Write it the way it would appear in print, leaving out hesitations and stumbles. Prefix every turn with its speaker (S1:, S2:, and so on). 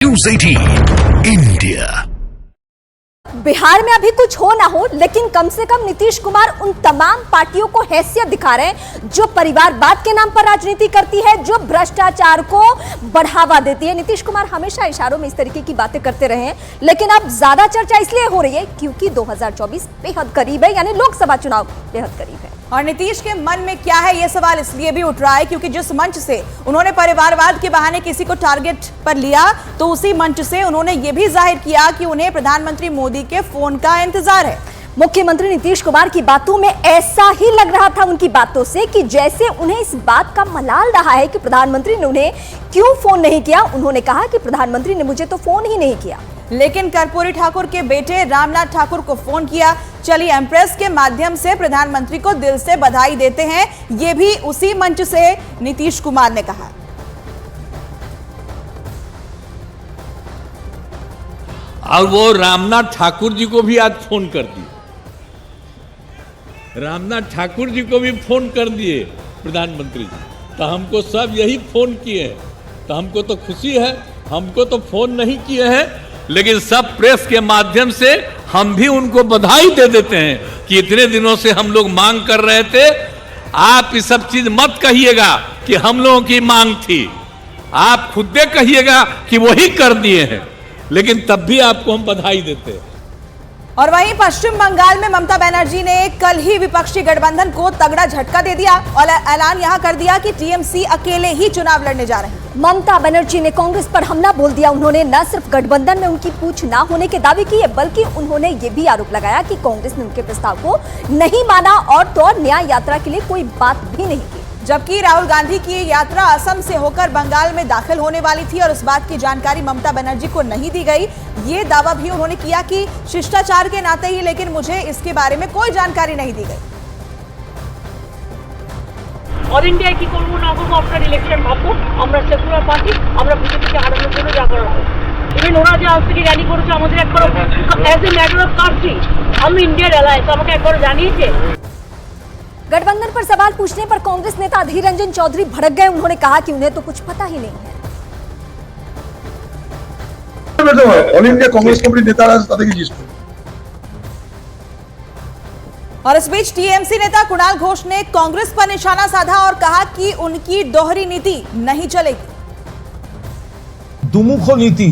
S1: News 18 India.
S2: Bihar में अभी कुछ हो ना हो, लेकिन कम से कम नीतीश कुमार उन तमाम पार्टियों को हैसियत दिखा रहे हैं जो परिवारवाद के नाम पर राजनीति करती है, जो भ्रष्टाचार को बढ़ावा देती है। नीतीश कुमार हमेशा इशारों में इस तरीके की बातें करते रहे हैं, लेकिन अब ज्यादा चर्चा इसलिए हो रही है क्योंकि 2024 बेहद करीब है, यानी लोकसभा चुनाव बेहद करीब है।
S3: और नीतीश के मन में क्या है, यह सवाल इसलिए भी उठ रहा है क्योंकि जिस मंच से उन्होंने परिवारवाद के बहाने किसी को टारगेट पर लिया, तो उसी मंच से उन्होंने यह भी जाहिर किया कि उन्हें प्रधानमंत्री मोदी के फोन का इंतजार है।
S2: मुख्यमंत्री नीतीश कुमार की बातों में ऐसा ही लग रहा था, उनकी बातों से, कि जैसे उन्हें इस बात का मलाल रहा है कि प्रधानमंत्री ने उन्हें क्यों फोन नहीं किया। उन्होंने कहा कि प्रधानमंत्री ने मुझे तो फोन ही नहीं किया,
S3: लेकिन कर्पूरी ठाकुर के बेटे रामनाथ ठाकुर को फोन किया। चलिए एम्प्रेस के माध्यम से प्रधानमंत्री को दिल से बधाई देते हैं, ये भी उसी मंच से नीतीश कुमार ने कहा।
S4: और वो रामनाथ ठाकुर जी को भी आज फोन कर दिए, रामनाथ ठाकुर जी को भी फोन कर दिए प्रधानमंत्री जी। तो हमको सब यही फोन किए हैं, तो हमको तो खुशी है। हमको तो फोन नहीं किए हैं, लेकिन सब प्रेस के माध्यम से हम भी उनको बधाई दे देते हैं कि इतने दिनों से हम लोग मांग कर रहे थे। आप ये सब चीज मत कहिएगा कि हम लोगों की मांग थी, आप खुद दे कहिएगा कि वही कर दिए हैं, लेकिन तब भी आपको हम बधाई देते हैं।
S3: और वहीं पश्चिम बंगाल में ममता बनर्जी ने कल ही विपक्षी गठबंधन को तगड़ा झटका दे दिया और ऐलान यहां कर दिया कि टीएमसी अकेले ही चुनाव लड़ने जा रहे हैं।
S2: ममता बनर्जी ने कांग्रेस पर हमला बोल दिया। उन्होंने न सिर्फ गठबंधन में उनकी पूछ ना होने के दावे किए, बल्कि उन्होंने ये भी आरोप लगाया कि कांग्रेस ने उनके प्रस्ताव को नहीं माना और तो और न्याय यात्रा के लिए कोई बात भी नहीं की।
S3: जबकि राहुल गांधी की यात्रा असम से होकर बंगाल में दाखिल होने वाली थी और इस बात की जानकारी ममता बनर्जी को नहीं दी गई। ये दावा भी उन्होंने किया कि शिष्टाचार के नाते ही, लेकिन मुझे इसके बारे में कोई जानकारी नहीं दी गई।
S5: অল ইন্ডিয়ায় কি করবো না করবো আপনার ইলেকশন ভাববো, আমরা সেকুলার পার্টি, আমরা বিজেপিকে হারানোর জন্য যা করার হবে। ইভেন ওরা যে আজ থেকে র্যালি করেছে আমাদের একবার as a matter of country, আমি ইন্ডিয়ার অ্যালায়েন্স, আমাকে একবার জানিয়েছে।
S2: गठबंधन पर सवाल पूछने पर कांग्रेस नेता अधीर रंजन चौधरी भड़क गए। उन्होंने कहा कि उन्हें तो कुछ पता ही नहीं है।
S6: ऑल इंडिया कांग्रेस कमेटी नेतारा তাদের কি জিজ্ঞেস করুন।
S3: और इस बीच टीएमसी नेता कुणाल घोष ने कांग्रेस पर निशाना साधा और कहा कि उनकी दोहरी नीति नहीं चलेगी।
S6: দুমুখ নীতি